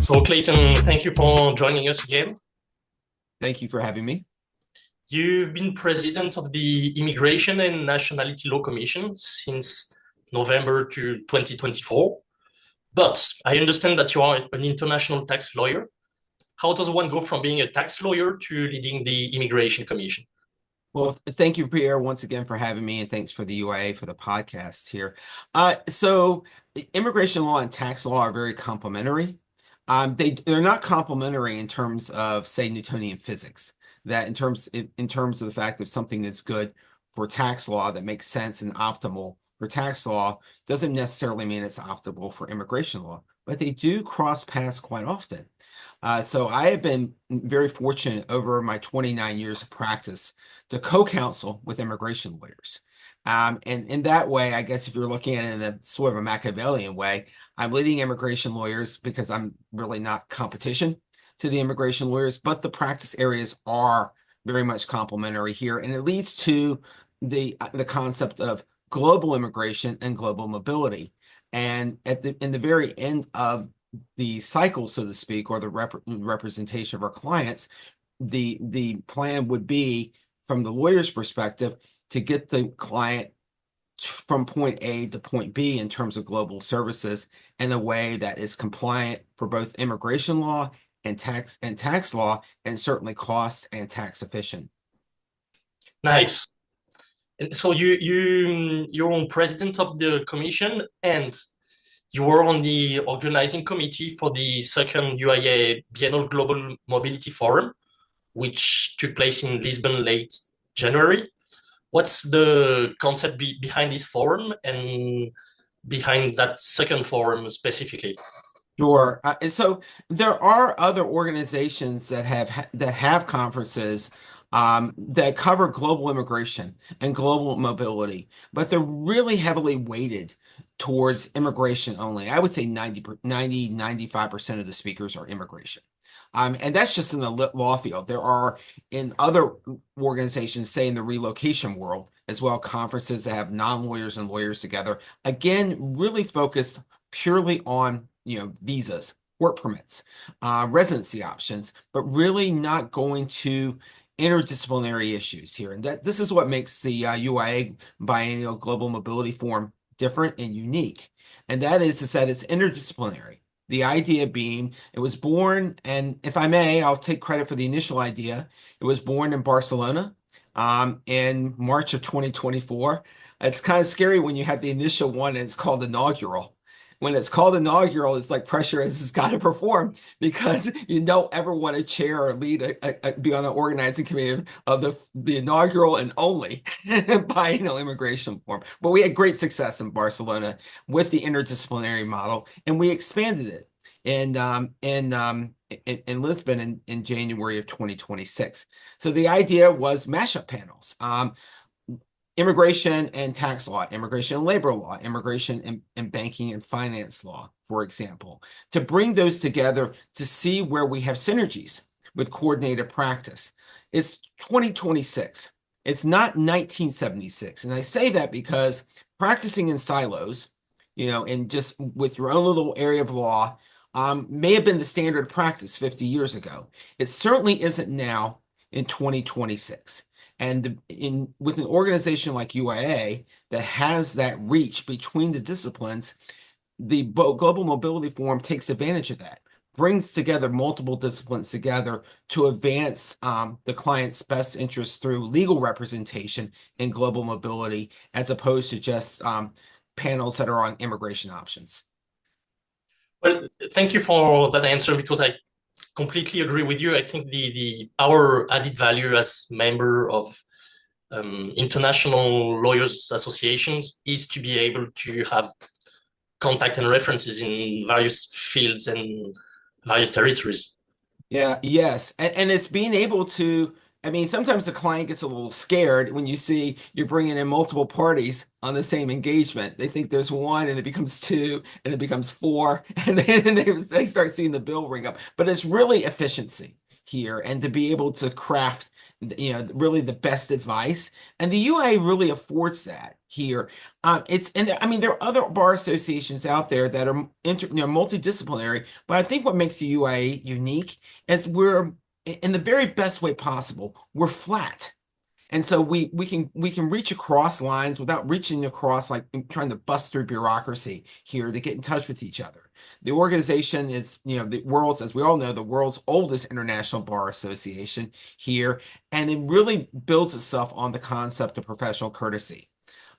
So, Clayton, thank you for joining us again. Thank you for having me. You've been president of the Immigration and Nationality Law Commission since November to 2024. But I understand that you are an international tax lawyer. How does one go from being a tax lawyer to leading the Immigration Commission? Well, thank you, Pierre, once again for having me, and thanks for the UIA for the podcast here. So immigration law and tax law are very complementary. They're not complementary in terms of, say, Newtonian physics. That in terms of the fact that something is good for tax law that makes sense and optimal for tax law doesn't necessarily mean it's optimal for immigration law, but they do cross paths quite often. So I have been very fortunate over my 29 years of practice to co-counsel with immigration lawyers. And in that way, I guess if you're looking at it in a sort of a Machiavellian way, I'm leading immigration lawyers because I'm really not competition to the immigration lawyers, but the practice areas are very much complementary here. And it leads to the concept of global immigration and global mobility. And in the very end of the cycle, so to speak, or the representation of our clients, the plan would be, from the lawyer's perspective, to get the client from point A to point B in terms of global services in a way that is compliant for both immigration law and tax law, and certainly cost and tax efficient. Nice. And so you're president of the commission, and you were on the organizing committee for the second UIA Biennal Global Mobility Forum, which took place in Lisbon late January. What's the concept behind this forum and behind that second forum specifically? Sure. So there are other organizations that have conferences that cover global immigration and global mobility, but they're really heavily weighted towards immigration only. I would say 95% of the speakers are immigration. And that's just in the law field. There are in other organizations, say in the relocation world as well, conferences that have non-lawyers and lawyers together, again, really focused purely on visas, work permits, residency options, but really not going to interdisciplinary issues here. And this is what makes the UIA Biennial Global Mobility Forum different and unique. And that is that it's interdisciplinary. The idea being, it was born, and if I may, I'll take credit for the initial idea. It was born in Barcelona in March of 2024. It's kind of scary when you have the initial one and it's called inaugural. When it's called inaugural, it's like pressure has got to perform, because you don't ever want to chair or lead be on the organizing committee of the inaugural and only biennial immigration forum. But we had great success in Barcelona with the interdisciplinary model, and we expanded it in Lisbon in January of 2026. So the idea was mashup panels. Immigration and tax law, immigration and labor law, immigration and banking and finance law, for example, to bring those together to see where we have synergies with coordinated practice. It's 2026. It's not 1976. And I say that because practicing in silos, and just with your own little area of law, may have been the standard practice 50 years ago. It certainly isn't now in 2026. And with an organization like UIA that has that reach between the disciplines, the Global Mobility Forum takes advantage of that, brings together multiple disciplines together to advance the client's best interest through legal representation in global mobility, as opposed to just panels that are on immigration options. Well, thank you for that answer, because I completely agree with you. I think our added value as member of international lawyers associations is to be able to have contact and references in various fields and various territories. Yeah, yes. And it's being able to, sometimes the client gets a little scared when you see you're bringing in multiple parties on the same engagement. They think there's one, and it becomes two, and it becomes four, and then they start seeing the bill ring up. But it's really efficiency. here and to be able to craft, really the best advice. And the UIA really affords that here. I mean, there are other bar associations out there that are multidisciplinary, but I think what makes the UIA unique is we're, in the very best way possible, we're flat. And so we can reach across lines without reaching across, like trying to bust through bureaucracy here to get in touch with each other. The organization is, the world's, as we all know, the world's oldest international bar association here, and it really builds itself on the concept of professional courtesy.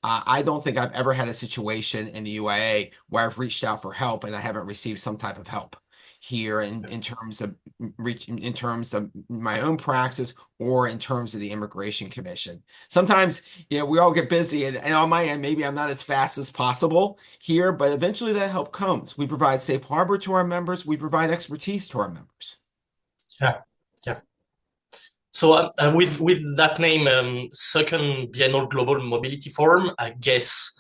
I don't think I've ever had a situation in the UIA where I've reached out for help and I haven't received some type of help here in terms of in terms of my own practice or in terms of the Immigration Commission. Sometimes, we all get busy, and on my end, maybe I'm not as fast as possible here, but eventually that help comes. We provide safe harbor to our members. We provide expertise to our members. Yeah, yeah. So with that name, Second Biennal Global Mobility Forum, I guess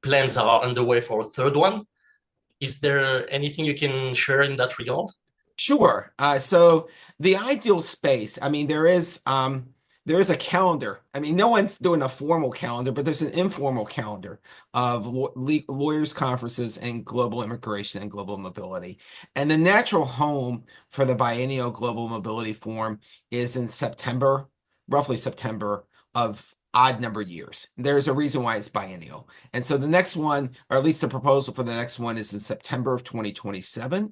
plans are underway for a third one. Is there anything you can share in that regard? Sure. So the ideal space, I mean, there is a calendar. I mean, no one's doing a formal calendar, but there's an informal calendar of lawyers' conferences and global immigration and global mobility. And the natural home for the Biennial Global Mobility Forum is in September, roughly September of odd number years. There's a reason why it's biennial. And so the next one, or at least the proposal for the next one, is in September of 2027.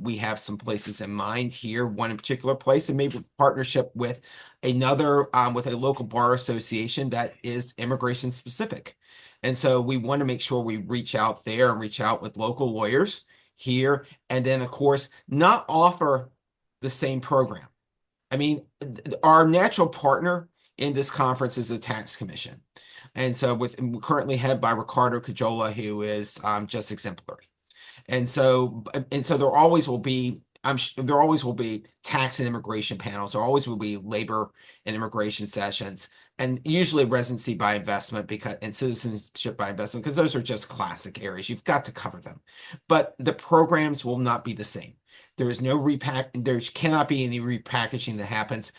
We have some places in mind here, one in particular place, and maybe partnership with another, with a local bar association that is immigration specific. And so we want to make sure we reach out there and reach out with local lawyers here. And then, of course, not offer the same program. I mean, our natural partner in this conference is the Tax Commission. And so currently head by Ricardo Cajola, who is just exemplary. And so there always will be, there always will be tax and immigration panels. There always will be labor and immigration sessions, and usually residency by investment and citizenship by investment, because those are just classic areas. You've got to cover them. But the programs will not be the same. There is no there cannot be any repackaging that happens.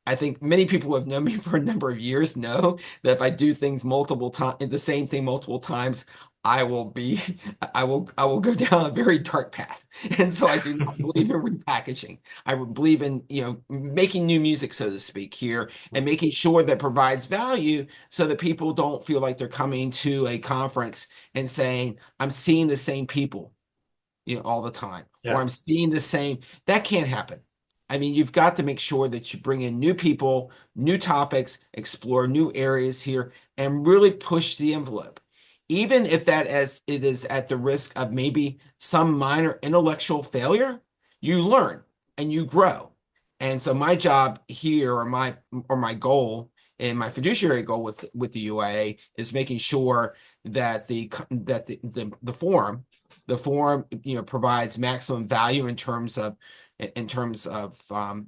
I think many people who have known me for a number of years know that if I do things multiple times, the same thing multiple times, I will go down a very dark path. And so I do not believe in repackaging. I would believe in, making new music, so to speak, here, and making sure that provides value so that people don't feel like they're coming to a conference and saying, I'm seeing the same people, all the time, or I'm seeing the same. That can't happen. I mean, you've got to make sure that you bring in new people, new topics, explore new areas here, and really push the envelope. Even if it is at the risk of maybe some minor intellectual failure, you learn and you grow. And so my job here, or my goal, and my fiduciary goal with the UIA, is making sure that the forum, provides maximum value in terms of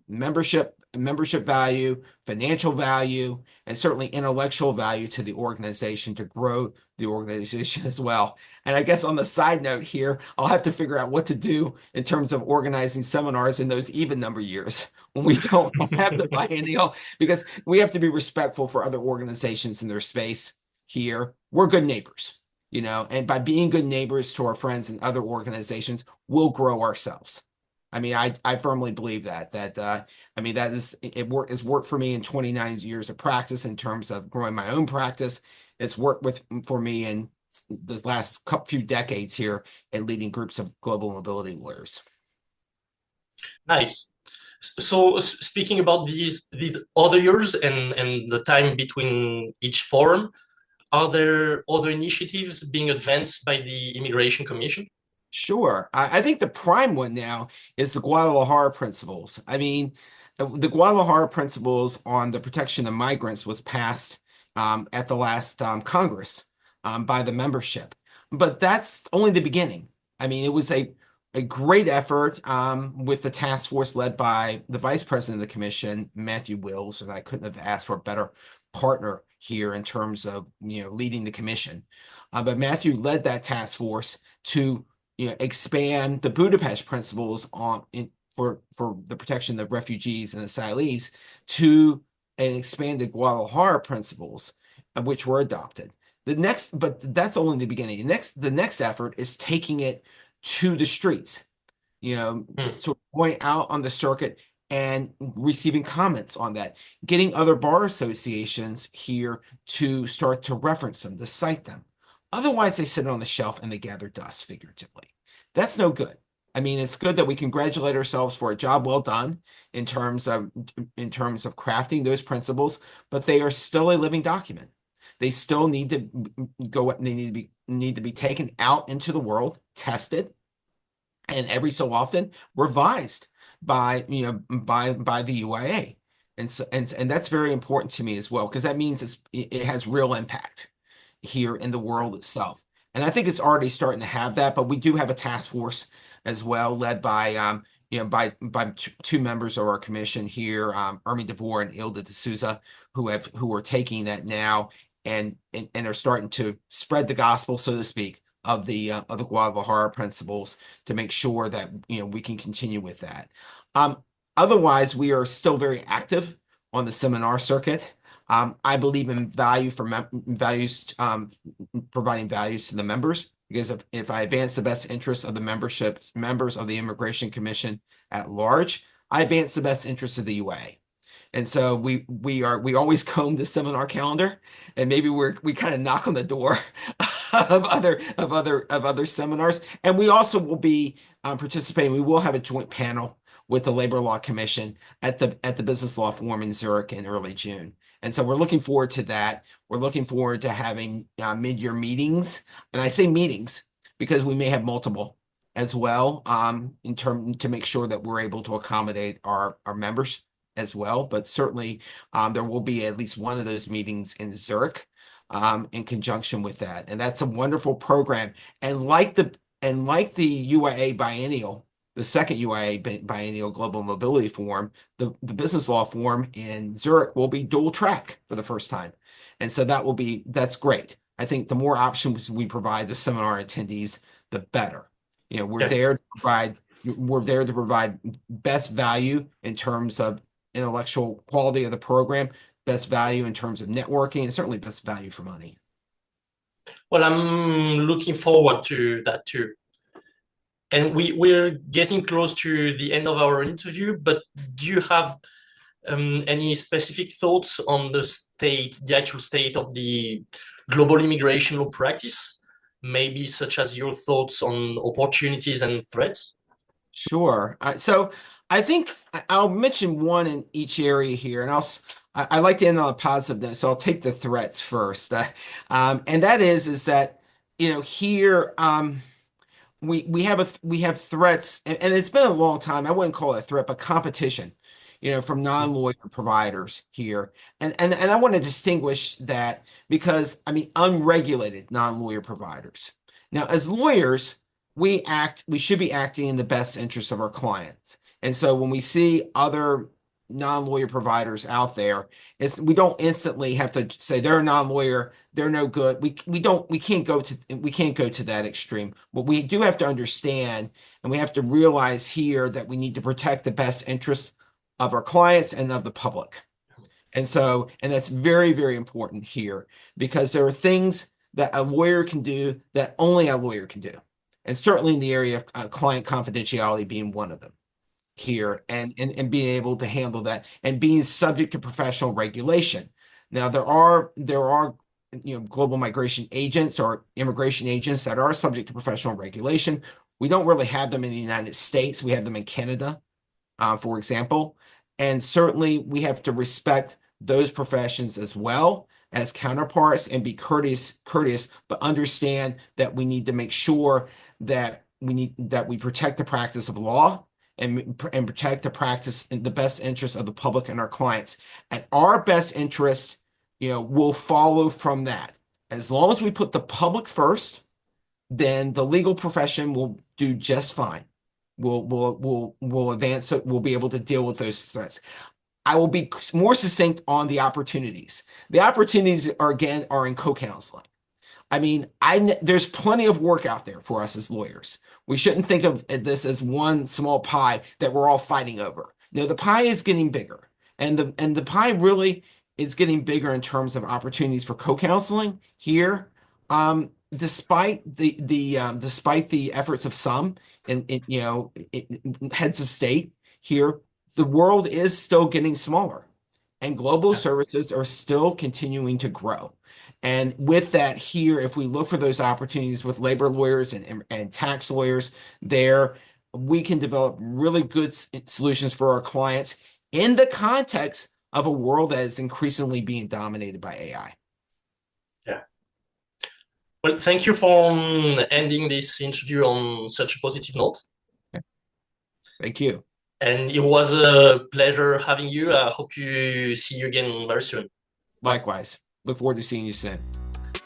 membership value, financial value, and certainly intellectual value to the organization, to grow the organization as well. And I guess on the side note here, I'll have to figure out what to do in terms of organizing seminars in those even number years when we don't have the biennial, because we have to be respectful for other organizations in their space here. We're good neighbors, and by being good neighbors to our friends and other organizations, we'll grow ourselves. I mean, I firmly believe that it's worked for me in 29 years of practice in terms of growing my own practice. It's worked for me in the last few decades here in leading groups of global mobility lawyers. Nice. So speaking about these other years and the time between each forum, are there other initiatives being advanced by the Immigration Commission? Sure. I think the prime one now is the Guadalajara Principles. I mean, the Guadalajara Principles on the protection of migrants was passed at the last Congress by the membership. But that's only the beginning. I mean, it was a great effort with the task force led by the Vice President of the Commission, Matthew Wills, and I couldn't have asked for a better partner here in terms of leading the commission. But Matthew led that task force to expand the Budapest principles for the protection of refugees and asylees to an expanded Guadalajara principles, which were adopted. But that's only the beginning. The next effort is taking it to the streets, so going out on the circuit and receiving comments on that, getting other bar associations here to start to reference them, to cite them. Otherwise, they sit on the shelf and they gather dust, figuratively. That's no good. I mean, it's good that we congratulate ourselves for a job well done in terms of crafting those principles, but they are still a living document. They still need to go. They need to be taken out into the world, tested, and every so often revised by the UIA. And that's very important to me as well, because that means it has real impact here in the world itself. And I think it's already starting to have that, but we do have a task force as well, led by by two members of our commission here, Ermi DeVore and Ilda de Souza, who are taking that now and are starting to spread the gospel, so to speak, of the Guadalajara principles, to make sure that we can continue with that. Otherwise, we are still very active on the seminar circuit. I believe in values, providing values to the members, because if I advance the best interests of the members of the Immigration Commission at large, I advance the best interests of the UIA. And so we always comb the seminar calendar, and maybe we kind of knock on the door of other seminars. And we also will be participating. We will have a joint panel with the Labor Law Commission at the Business Law Forum in Zurich in early June. And so we're looking forward to that. We're looking forward to having mid-year meetings. And I say meetings because we may have multiple as well, to make sure that we're able to accommodate our members as well. But certainly there will be at least one of those meetings in Zurich in conjunction with that. And that's a wonderful program. And like the UIA Biennial, the second UIA Biennial Global Mobility Forum, the Business Law Forum in Zurich will be dual track for the first time. And so that's great. I think the more options we provide the seminar attendees, the better. We're there to provide best value in terms of intellectual quality of the program, best value in terms of networking, and certainly best value for money. Well, I'm looking forward to that too. And we're getting close to the end of our interview, but do you have any specific thoughts on the actual state of the global immigration law practice? Maybe such as your thoughts on opportunities and threats? Sure. So I think I'll mention one in each area here, and I like to end on a positive note, so I'll take the threats first. And that is that here we have threats, and it's been a long time. I wouldn't call it a threat, but competition, from non-lawyer providers here. And I want to distinguish that, because unregulated non-lawyer providers. Now, as lawyers, we should be acting in the best interest of our clients. And so when we see other non-lawyer providers out there, we don't instantly have to say they're a non-lawyer, they're no good. We can't go to that extreme. But we do have to understand, and we have to realize here, that we need to protect the best interests of our clients and of the public. And that's very, very important here, because there are things that a lawyer can do that only a lawyer can do. And certainly in the area of client confidentiality being one of them here, and being able to handle that, and being subject to professional regulation. Now, there are global migration agents or immigration agents that are subject to professional regulation. We don't really have them in the United States. We have them in Canada, for example. And certainly we have to respect those professions as well as counterparts, and be courteous, but understand that we need to make sure that we protect the practice of law, and protect the practice in the best interest of the public and our clients. And our best interest, will follow from that. As long as we put the public first, then the legal profession will do just fine. We'll advance. We'll be able to deal with those threats. I will be more succinct on the opportunities. The opportunities are in co-counseling. I mean, there's plenty of work out there for us as lawyers. We shouldn't think of this as one small pie that we're all fighting over. No, the pie is getting bigger, and the pie really is getting bigger in terms of opportunities for co-counseling here. Despite the efforts of some heads of state here, the world is still getting smaller, and global services are still continuing to grow. And with that here, if we look for those opportunities with labor lawyers and tax lawyers there, we can develop really good solutions for our clients in the context of a world that is increasingly being dominated by AI. Yeah. Well, thank you for ending this interview on such a positive note. Thank you. And it was a pleasure having you. I hope you see you again very soon. Likewise. Look forward to seeing you soon.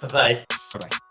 Bye-bye. Bye-bye.